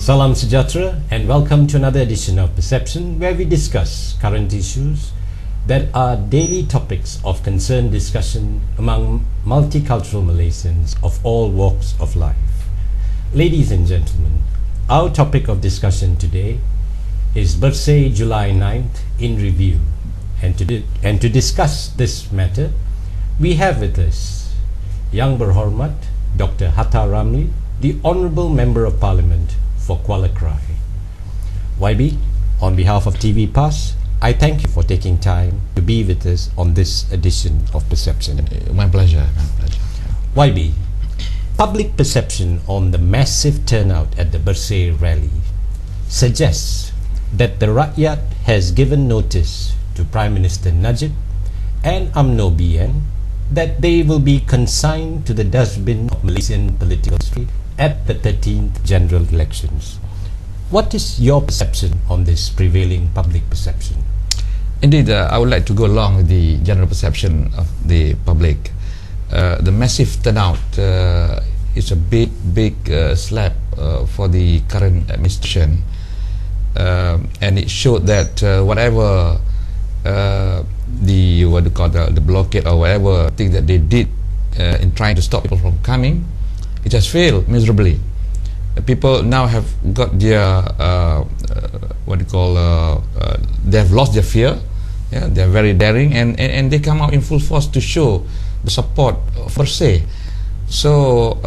Salam Sejahtera and welcome to another edition of Perception, where we discuss current issues that are daily topics of concerned discussion among multicultural Malaysians of all walks of life. Ladies and gentlemen, our topic of discussion today is Bersih July 9th in review, and to discuss this matter, we have with us Yang Berhormat Dr. Hatta Ramli, the Honourable Member of Parliament for Kuala Krai. YB, on behalf of TV Pass, I thank you for taking time to be with us on this edition of Perception. My pleasure. YB, public perception on the massive turnout at the Bersih rally suggests that the Rakyat has given notice to Prime Minister Najib and UMNO BN that they will be consigned to the dustbin of Malaysian political history at the 13th general elections. What is your perception on this prevailing public perception? Indeed, I would like to go along with the general perception of the public. The massive turnout is a big slap for the current administration, and it showed that whatever the blockade or whatever thing that they did in trying to stop people from coming, it has failed miserably. People now have got their they have lost their fear. Yeah, they are very daring, and they come out in full force to show the support for Bersih. So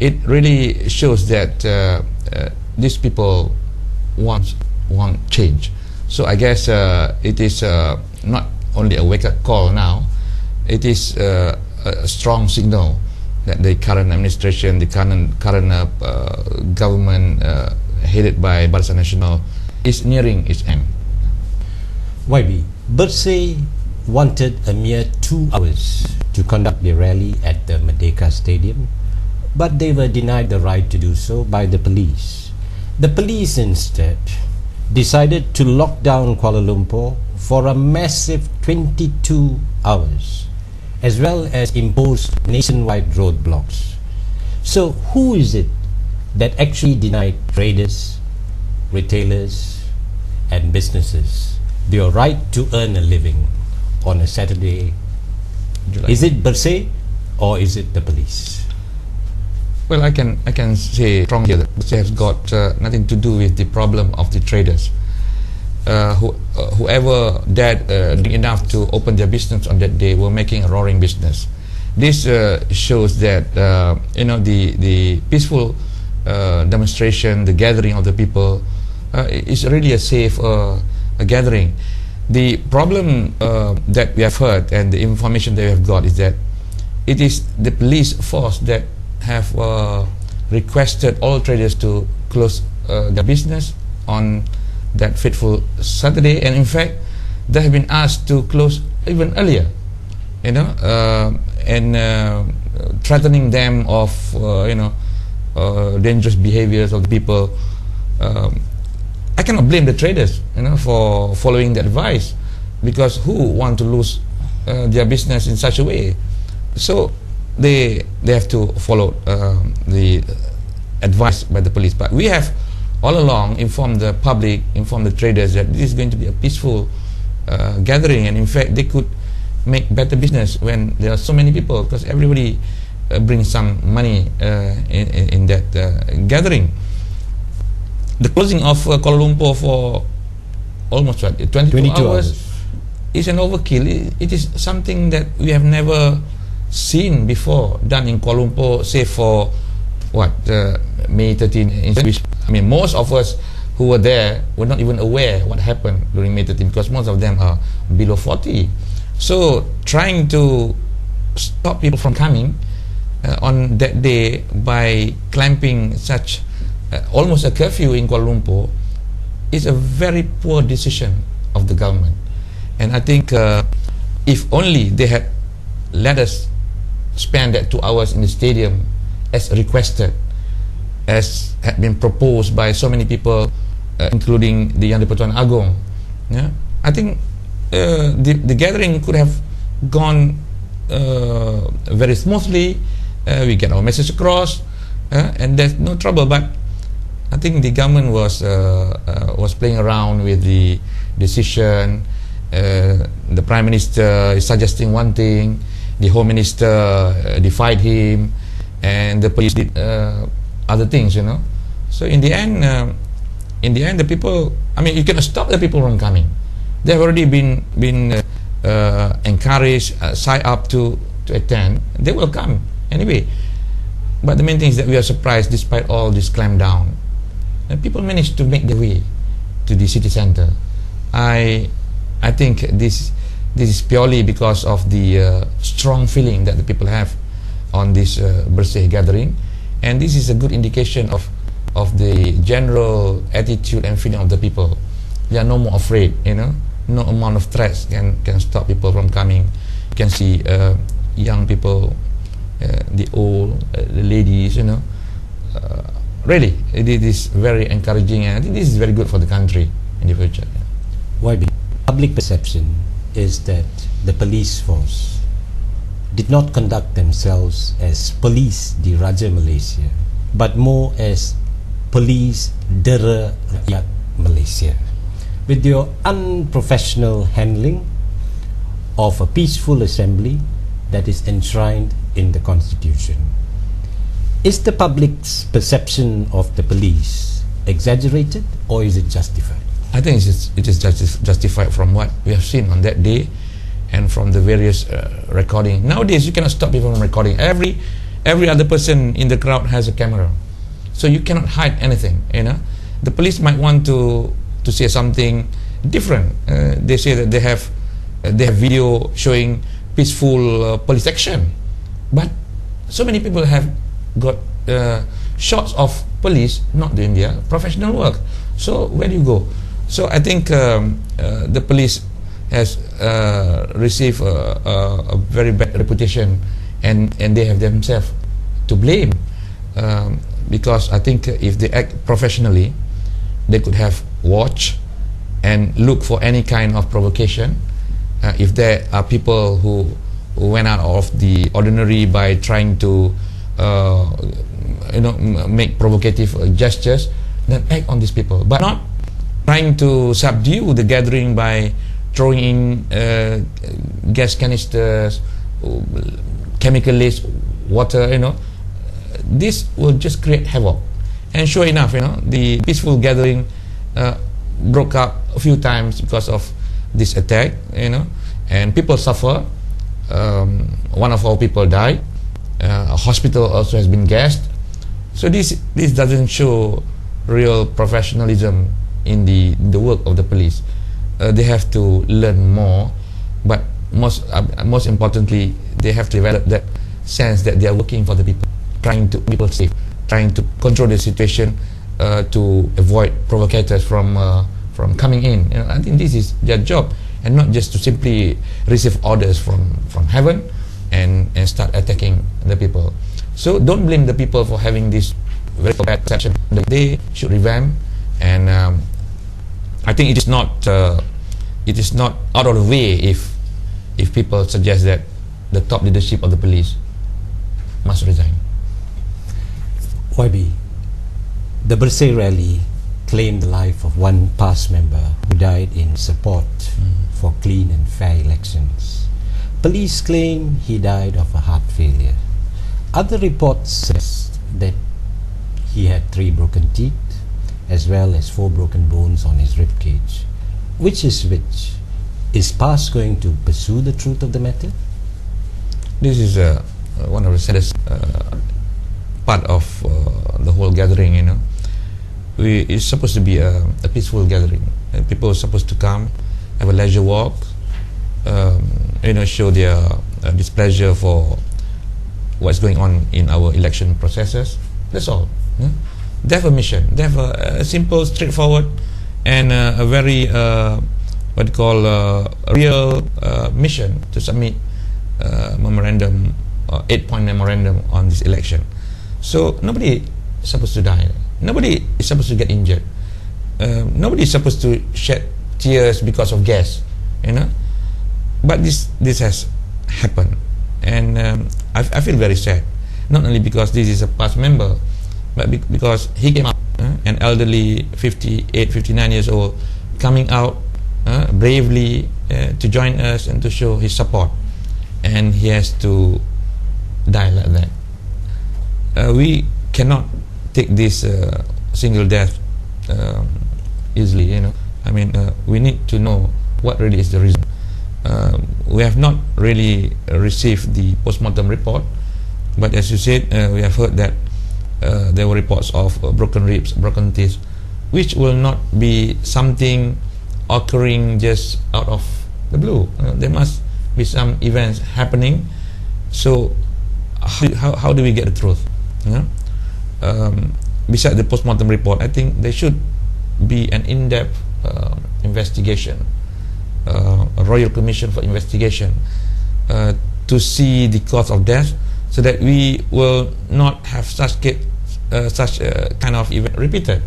it really shows that these people want change. So I guess it is not only a wake-up call now, it is a strong signal that the current administration, the current government headed by Bersih Nasional is nearing its end. YB, Bersih wanted a mere 2 hours to conduct their rally at the Merdeka Stadium, but they were denied the right to do so by the police. The police instead decided to lock down Kuala Lumpur for a massive 22 hours, as well as impose nationwide roadblocks. So who is it that actually denied traders, retailers and businesses their right to earn a living on a Saturday? Is it Bersih or is it the police? Well, I can say strongly that Bersih has got nothing to do with the problem of the traders. Whoever dared enough to open their business on that day were making a roaring business. This shows that the peaceful demonstration, the gathering of the people is really a safe gathering. The problem that we have heard and the information that we have got is that it is the police force that have requested all traders to close their business on that fateful Saturday, and in fact they have been asked to close even earlier, and threatening them of dangerous behaviors of the people. I cannot blame the traders for following the advice, because who want to lose their business in such a way? So they have to follow the advice by the police. But we have all along informed the public, informed the traders that this is going to be a peaceful gathering, and in fact they could make better business when there are so many people, because everybody brings some money in that gathering. The closing of Kuala Lumpur for almost 22 hours is an overkill. It is something that we have never seen before done in Kuala Lumpur, say for May 13, which most of us who were there were not even aware what happened during May 13, because most of them are below 40. So trying to stop people from coming on that day by clamping such almost a curfew in Kuala Lumpur is a very poor decision of the government. And I think if only they had let us spend that 2 hours in the stadium as requested, as had been proposed by so many people, including the Yang di-Pertuan Agong, I think the gathering could have gone very smoothly. We get our message across, and there's no trouble. But I think the government was playing around with the decision. The Prime Minister is suggesting one thing, the Home Minister defied him, and the police did other things, you know. So in the end, the people, I mean, you cannot stop the people from coming. They have already been encouraged, signed up to attend. They will come anyway. But the main thing is that we are surprised, despite all this clampdown, and people managed to make their way to the city center. I think this is purely because of the strong feeling that the people have on this Bersih gathering, and this is a good indication of the general attitude and feeling of the people. They are no more afraid, you know. No amount of threats can stop people from coming. You can see young people, the old, the ladies, you know. Really, it is very encouraging, and I think this is very good for the country in the future. Why? Public perception is that the police force did not conduct themselves as police di Raja Malaysia, but more as police dera rakyat Malaysia, with your unprofessional handling of a peaceful assembly that is enshrined in the Constitution. Is the public's perception of the police exaggerated, or is it justified? I think it is justified from what we have seen on that day, and from the various recording. Nowadays, you cannot stop people from recording. Every other person in the crowd has a camera, so you cannot hide anything. You know, the police might want to say something different. They say that they have video showing peaceful police action, but so many people have got shots of police not doing their professional work. So where do you go? So I think the police has received a very bad reputation, and they have themselves to blame, because I think if they act professionally, they could have watched and look for any kind of provocation. If there are people who went out of the ordinary by trying to make provocative gestures, then act on these people, but not trying to subdue the gathering by throwing in gas canisters, chemical laced water. You know, this will just create havoc. And sure enough, you know, the peaceful gathering broke up a few times because of this attack. You know, and people suffer. One of our people died. A hospital also has been gassed. So this doesn't show real professionalism in the work of the police. They have to learn more, but most importantly, they have to develop that sense that they are working for the people, trying to keep people safe, trying to control the situation, to avoid provocators from coming in. You know, I think this is their job, and not just to simply receive orders from heaven and start attacking the people. So don't blame the people for having this very bad perception. They should revamp, and I think it is not out of the way if people suggest that the top leadership of the police must resign. YB, the Bersih rally claimed the life of one past member who died in support for clean and fair elections. Police claim he died of a heart failure. Other reports suggest that he had 3 broken teeth, as well as 4 broken bones on his rib cage. Which is which? Is PAS going to pursue the truth of the matter? This is one of the saddest part of the whole gathering. You know, it's supposed to be a peaceful gathering. People are supposed to come, have a leisure walk, show their displeasure for what's going on in our election processes. That's all. Yeah? They have a mission. They have a simple, straightforward, and a very real mission to submit memorandum, 8-point memorandum on this election. So nobody is supposed to die. Nobody is supposed to get injured. Nobody is supposed to shed tears because of gas. You know, but this has happened, and I feel very sad. Not only because this is a past member, but because he came out an elderly 58, 59 years old coming out bravely to join us and to show his support, and he has to die like that. We cannot take this single death easily, I mean, we need to know what really is the reason. We have not really received the post-mortem report, but as you said, we have heard that there were reports of broken ribs, broken teeth, which will not be something occurring just out of the blue. There must be some events happening. So how do we get the truth? Besides the post-mortem report, I think there should be an in-depth investigation, a royal commission for investigation to see the cause of death, so that we will not have such kind of event repeated.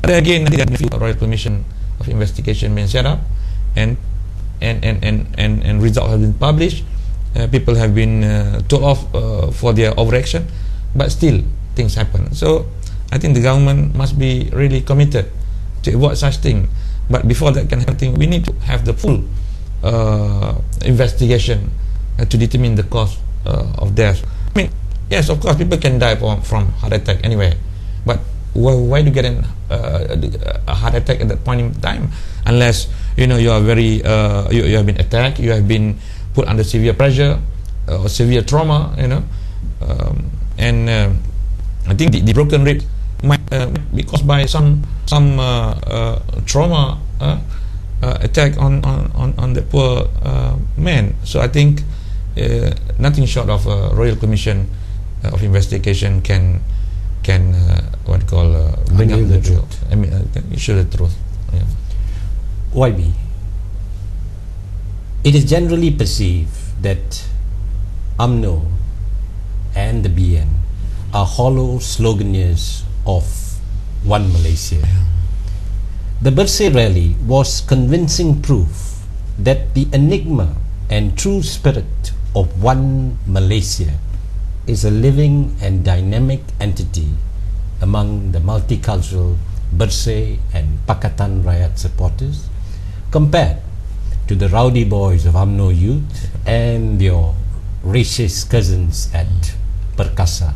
But again, I think a royal commission of investigation been set up, and results have been published. People have been told off for their overaction, but still things happen. So I think the government must be really committed to avoid such thing. But before that can happen, we need to have the full investigation to determine the cause of death. I mean, yes, of course, people can die from heart attack anyway, but why do you get a heart attack at that point in time? Unless you are very you have been attacked, you have been put under severe pressure or severe trauma, and I think the broken rib might be caused by some trauma attack on the poor man. So I think nothing short of a royal commission of investigation can bring up the truth. I mean, show the truth. Yeah. YB, it is generally perceived that UMNO and the BN are hollow sloganeers of One Malaysia. The Bersih rally was convincing proof that the enigma and true spirit of One Malaysia is a living and dynamic entity among the multicultural Bersih and Pakatan Rakyat supporters, compared to the rowdy boys of UMNO youth and your racist cousins at Perkasa.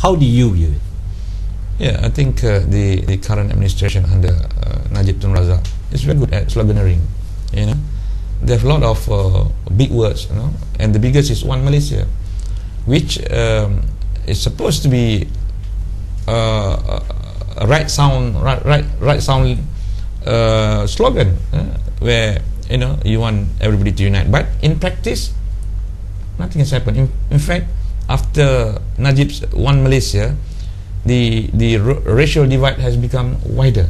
How do you view it? Yeah, I think the current administration under Najib Tun Razak is very good at sloganeering. They have a lot of big words, and the biggest is One Malaysia, which is supposed to be a right sound slogan, where you want everybody to unite. But in practice, nothing has happened. In fact, after Najib's One Malaysia, the racial divide has become wider,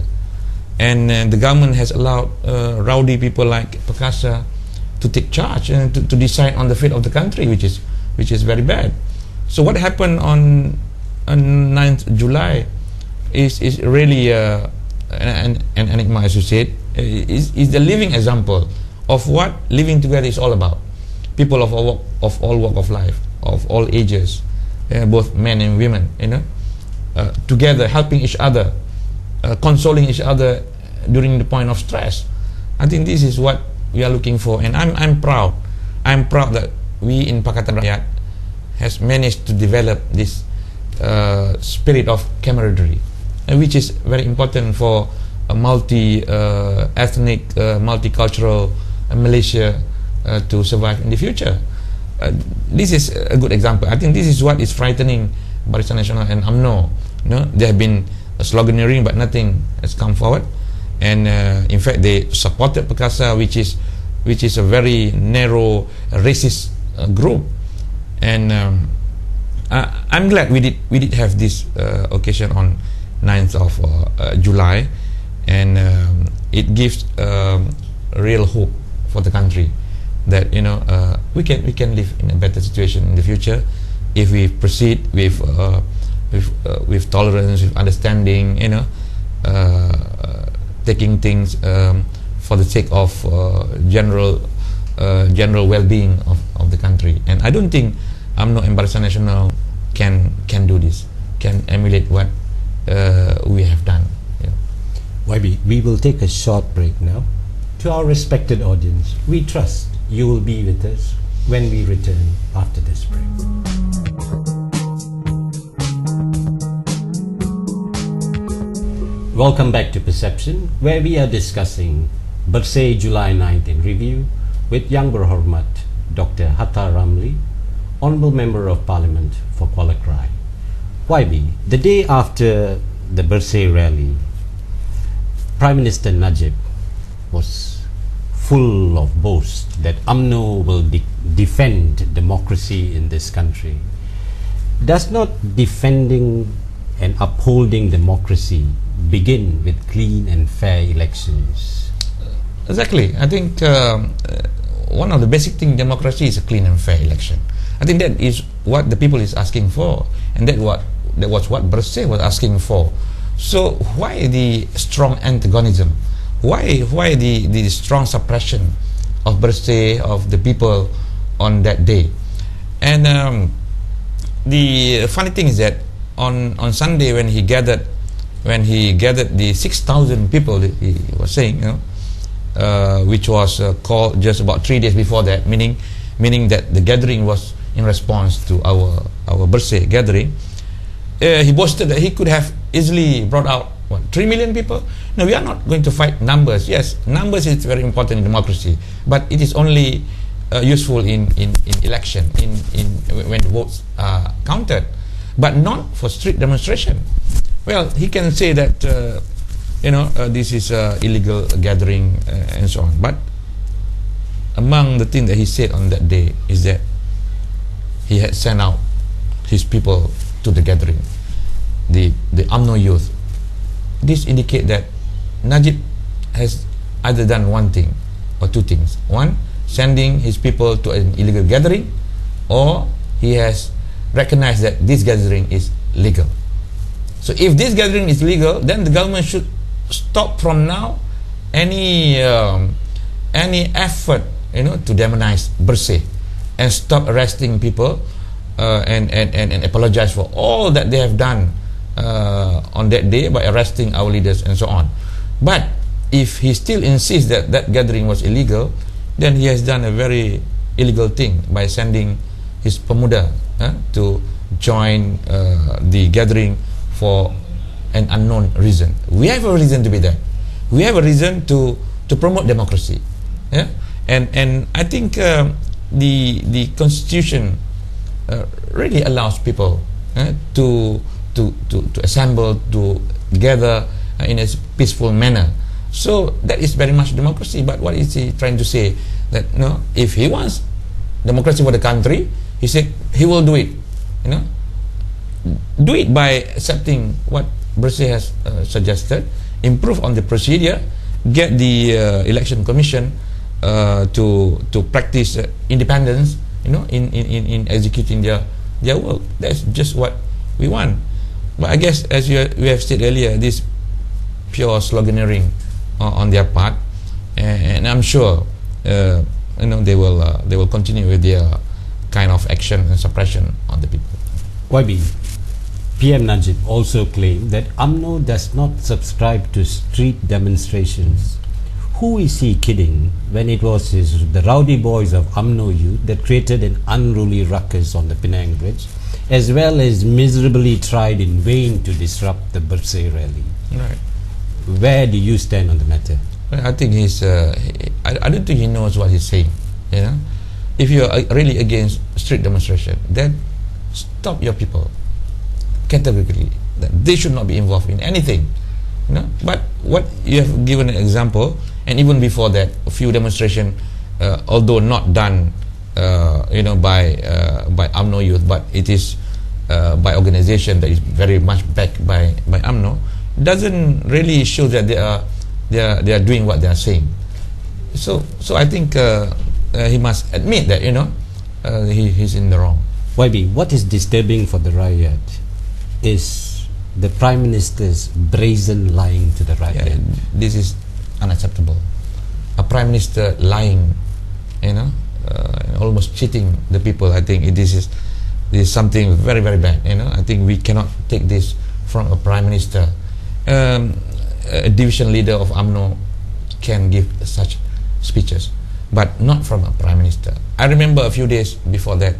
and the government has allowed rowdy people like Perkasa to take charge and to decide on the fate of the country, which is very bad. So what happened on 9th July is really an enigma, as you said, is the living example of what living together is all about. People of all walk of life, of all ages, both men and women, together helping each other, consoling each other during the point of stress. I think this is what we are looking for, and I'm proud that we in Pakatan Rakyat has managed to develop this spirit of camaraderie, which is very important for a multi-ethnic, multicultural Malaysia to survive in the future. This is a good example. I think this is what is frightening Barisan Nasional and UMNO. They have been sloganeering, but nothing has come forward. And in fact, they supported Perkasa, which is a very narrow racist group. And I'm glad we did have this occasion on 9th of July, and it gives real hope for the country that we can live in a better situation in the future if we proceed with tolerance, with understanding, taking things for the sake of general well-being of the country. And I don't think UMNO and Barisan Nasional can do this, can emulate what we have done. We will take a short break now. To our respected audience, we trust you will be with us when we return after this break. Welcome back to Perception, where we are discussing Bersih July 9th in review with Yang Berhormat Dr. Hatta Ramli, Honourable Member of Parliament for Kuala Krai. YB, the day after the Bersih rally, Prime Minister Najib was full of boast that UMNO will defend democracy in this country. Does not defending and upholding democracy begin with clean and fair elections? Exactly. I think one of the basic things in democracy is a clean and fair election. I think that is what the people is asking for, and that was what Bersih was asking for. So why the strong antagonism? Why the strong suppression of Bersih, of the people on that day? And the funny thing is that on Sunday when he gathered the 6,000 people that he was saying, which was called just about 3 days before that, meaning that the gathering was in response to our Bersih gathering. He boasted that he could have easily brought out 3 million people. No, we are not going to fight numbers. Yes, numbers is very important in democracy, but it is only useful in election, when votes are counted, but not for street demonstration. Well, he can say that this is illegal gathering and so on. But among the things that he said on that day is that he had sent out his people to the gathering, the UMNO youth. This indicate that Najib has either done one thing or two things. One, sending his people to an illegal gathering, or he has recognized that this gathering is legal. So if this gathering is legal, then the government should stop from now any effort to demonize Bersih, and stop arresting people and apologize for all that they have done on that day by arresting our leaders and so on. But if he still insists that that gathering was illegal, then he has done a very illegal thing by sending his pemuda to join the gathering for an unknown reason. We have a reason to be there. We have a reason to promote democracy. And I think the Constitution really allows people to assemble, to gather in a peaceful manner. So that is very much democracy. But what is he trying to say? That if he wants democracy for the country, he said he will do it. Do it by accepting what Bersih has suggested, improve on the procedure, get the election commission to practice independence, in executing their work. That's just what we want. But I guess, as we have said earlier, this pure sloganeering on their part, and I'm sure they will continue with their kind of action and suppression on the people. YB, PM Najib also claimed that UMNO does not subscribe to street demonstrations. Who is he kidding when it was the rowdy boys of UMNO youth that created an unruly ruckus on the Penang Bridge, as well as miserably tried in vain to disrupt the Bersih rally? Right. Where do you stand on the matter? Well, I think I don't think he knows what he's saying. If you are really against street demonstration, then stop your people categorically. That they should not be involved in anything. But what you have given an example, and even before that, a few demonstration, although not done, by UMNO youth, but it is by organization that is very much backed by UMNO, doesn't really show that they are doing what they are saying. So I think he must admit that he's in the wrong. YB, what is disturbing for the riot is the Prime Minister's brazen lying to the riot. This is unacceptable. A Prime Minister lying, almost cheating the people. I think this is something very, very bad. I think we cannot take this from a prime minister. A division leader of UMNO can give such speeches, but not from a prime minister. I remember a few days before that,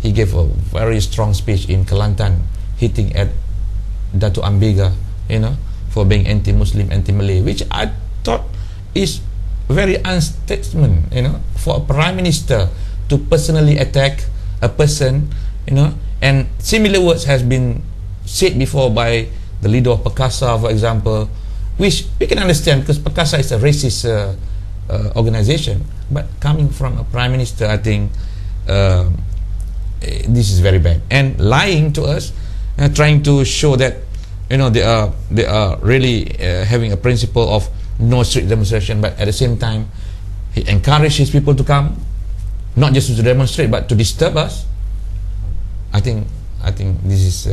he gave a very strong speech in Kelantan, hitting at Dato' Ambega, for being anti-Muslim, anti-Malay, which I thought is very unstatesman, for a prime minister to personally attack a person, and similar words has been said before by the leader of Perkasa, for example, which we can understand because Perkasa is a racist organization, but coming from a prime minister, I think this is very bad, and lying to us, trying to show that they are really having a principle of no street demonstration, but at the same time he encouraged his people to come, not just to demonstrate but to disturb us. I think this is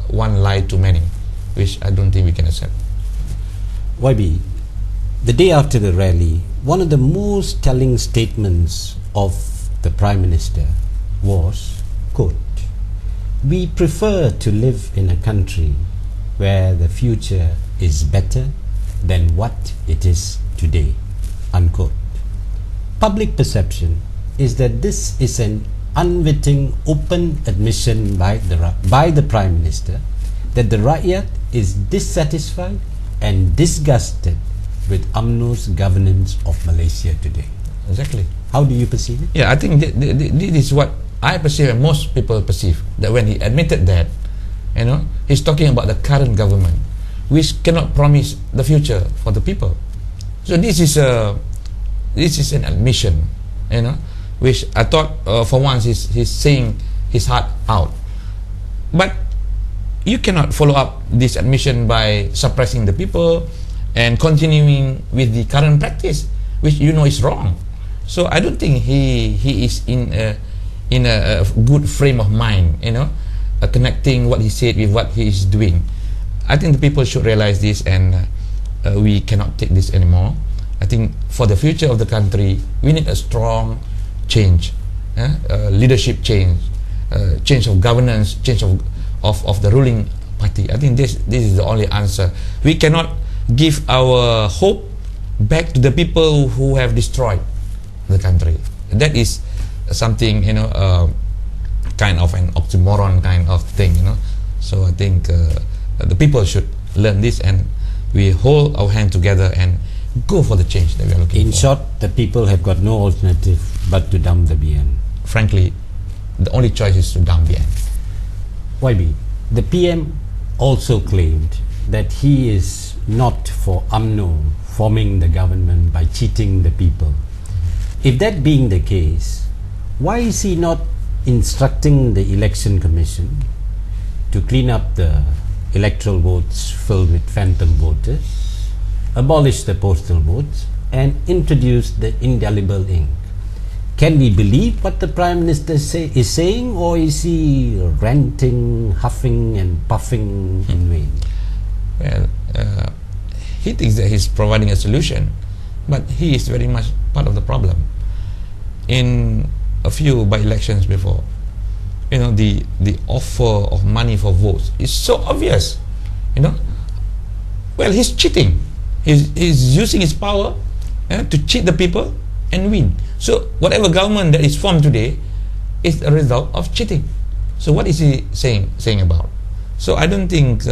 one lie too many, which I don't think we can accept. YB, the day after the rally, one of the most telling statements of the Prime Minister was, quote, "We prefer to live in a country where the future is better than what it is today," unquote. Public perception is that this is an unwitting open admission by the Prime Minister that the Rakyat is dissatisfied and disgusted with UMNO's governance of Malaysia today. Exactly. How do you perceive it? Yeah, I think this is what I perceive and most people perceive, that when he admitted that, he's talking about the current government, which cannot promise the future for the people. So this is an admission, which I thought for once he's saying his heart out. But you cannot follow up this admission by suppressing the people and continuing with the current practice, which is wrong. So I don't think he is in a good frame of mind, connecting what he said with what he is doing. I think the people should realize this, and we cannot take this anymore. I think for the future of the country, we need a strong change, leadership change, change of governance, change of the ruling party. I think this is the only answer. We cannot give our hope back to the people who have destroyed the country. That is something, kind of an oxymoron kind of thing, So I think the people should learn this, and we hold our hand together and go for the change that we are looking for. In short, the people have got no alternative but to dump the BN. Frankly, the only choice is to dump BN. YB, the PM also claimed that he is not for UMNO forming the government by cheating the people. If that being the case, why is he not instructing the Election Commission to clean up the electoral votes filled with phantom voters, abolish the postal votes, and introduce the indelible ink? Can we believe what the Prime Minister is saying, or is he ranting, huffing and puffing in vain? Well, he thinks that he's providing a solution, but he is very much part of the problem. In a few by-elections before, the offer of money for votes is so obvious, Well, he's cheating. He's using his power to cheat the people and win. So whatever government that is formed today is a result of cheating. So what is he saying about? So I don't think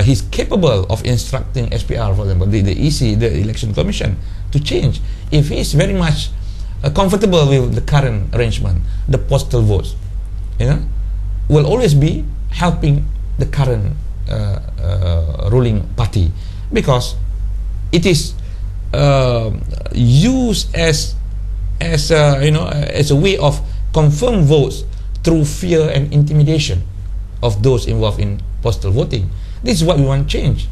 he's capable of instructing SPR, for example, the EC, the Election Commission, to change. If he's very much comfortable with the current arrangement, the postal votes, will always be helping the current ruling party, because it is used as a way of confirm votes through fear and intimidation of those involved in postal voting. This is what we want to change.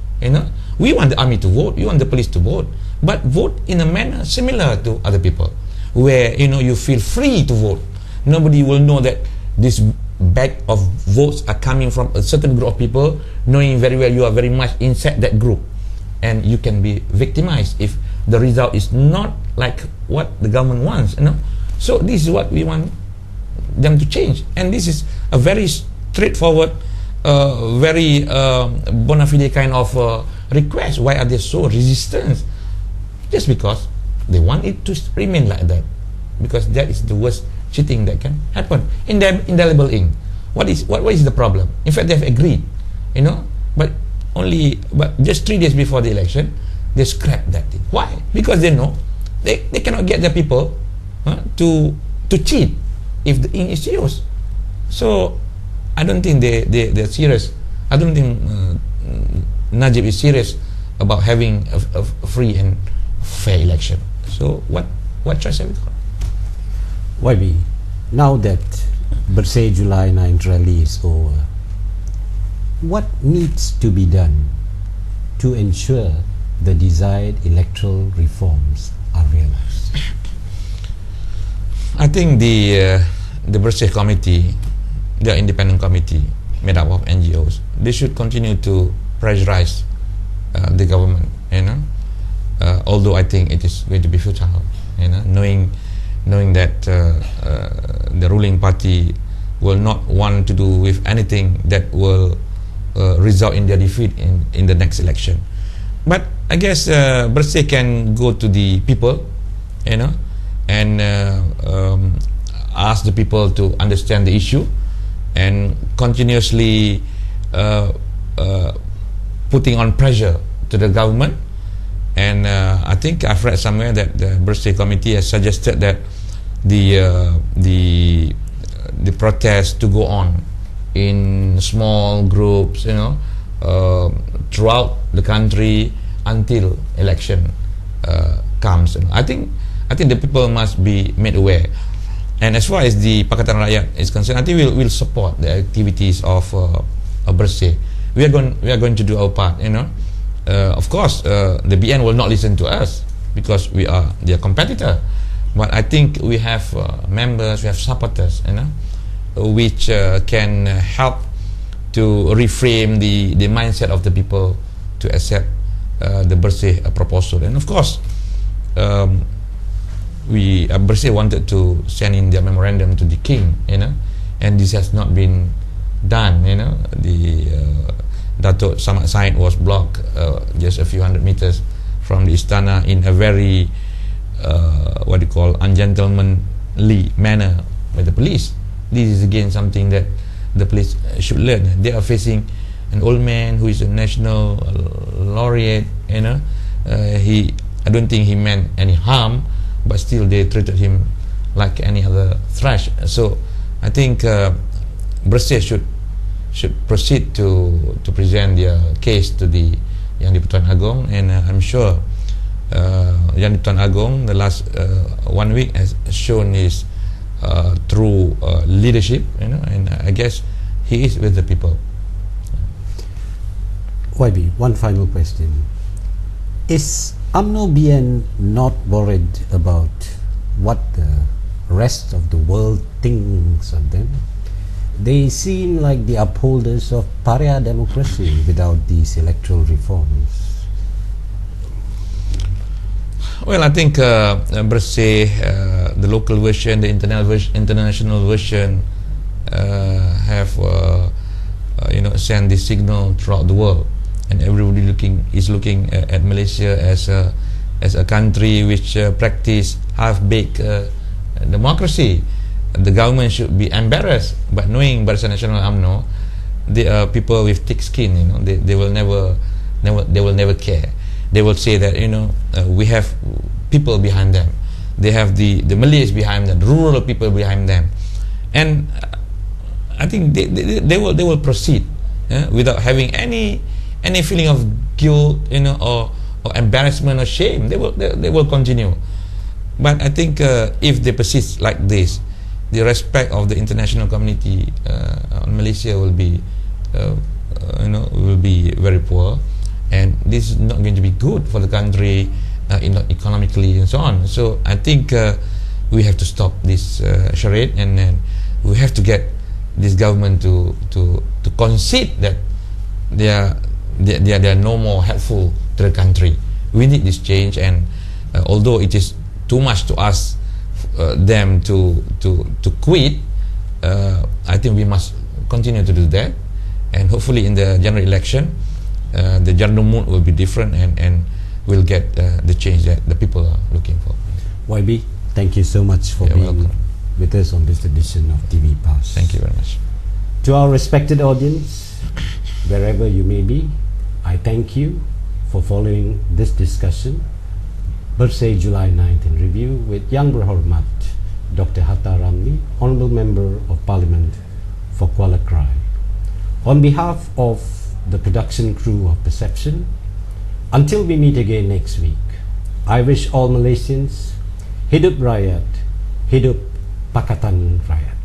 We want the army to vote, we want the police to vote, but vote in a manner similar to other people, where you feel free to vote. Nobody will know that this bag of votes are coming from a certain group of people, knowing very well you are very much inside that group, and you can be victimized if the result is not like what the government wants. So this is what we want them to change, and this is a very straightforward very bona fide kind of request. Why are they so resistant? Just because they want it to remain like that, because that is the worst cheating that can happen. Indelible ink. What is the problem? In fact, they have agreed, but just 3 days before the election, they scrap that thing. Why? Because they know they cannot get their people to cheat if the ink is used. So I don't think they're serious. I don't think Najib is serious about having a free and fair election. So what choice have we got? YB, now that Bersih July 9 rally is over, what needs to be done to ensure the desired electoral reforms are realized? I think the Bersih committee, the independent committee made up of NGOs, they should continue to pressurize the government, although I think it is going to be futile, knowing that the ruling party will not want to do with anything that will result in their defeat in the next election. But I guess Bersih can go to the people, and ask the people to understand the issue and continuously putting on pressure to the government. And I think I've read somewhere that the Bersih committee has suggested that the protest to go on in small groups, throughout the country until election comes. I think the people must be made aware. And as far as the Pakatan Rakyat is concerned, I think we'll support the activities of Bersih. We are going to do our part. Of course, the BN will not listen to us because we are their competitor. But I think we have members, we have supporters, which can help to reframe the mindset of the people to accept the Bersih proposal. And of course, Bersih wanted to send in their memorandum to the king, and this has not been done. The Datuk Samad Said was blocked just a few hundred meters from the Istana in a very ungentlemanly manner by the police. This is again something that the police should learn. They are facing an old man who is a national laureate. I don't think he meant any harm, but still they treated him like any other thrash. So I think Bersih should proceed to present their case to the Yang di-Pertuan Agong, and I'm sure Yang di-Pertuan Agong the last 1 week has shown his true leadership, and I guess he is with the people. YB, one final question. Is UMNO BN not worried about what the rest of the world thinks of them? They seem like the upholders of pariah democracy without these electoral reforms. Well, I think Bersih, the local version, the international version, have sent this signal throughout the world, and everybody is looking at Malaysia as a country which practice half-baked democracy. The government should be embarrassed, but knowing Barisan Nasional UMNO, they are people with thick skin. They will never care. They will say that we have people behind them. They have the Malays behind them, the rural people behind them, and I think they will proceed without having any feeling of guilt, or embarrassment or shame. They will continue. But I think if they persist like this, the respect of the international community on Malaysia will be very poor, and this is not going to be good for the country economically and so on. So I think we have to stop this charade, and then we have to get this government to concede that they are no more helpful to the country. We need this change, and although it is too much to ask them to quit, I think we must continue to do that, and hopefully in the general election, the general mood will be different, and we'll get the change that the people are looking for. YB, thank you so much for being welcome with us on this edition of TV Pass. Thank you very much. To our respected audience, wherever you may be, I thank you for following this discussion, Bersih July 9th in review with Yang Berhormat Dr. Hatta Ramli, Honourable Member of Parliament for Kuala Krai. On behalf of the production crew of Perception, until we meet again next week, I wish all Malaysians Hidup Rakyat, Hidup Pakatan Rakyat.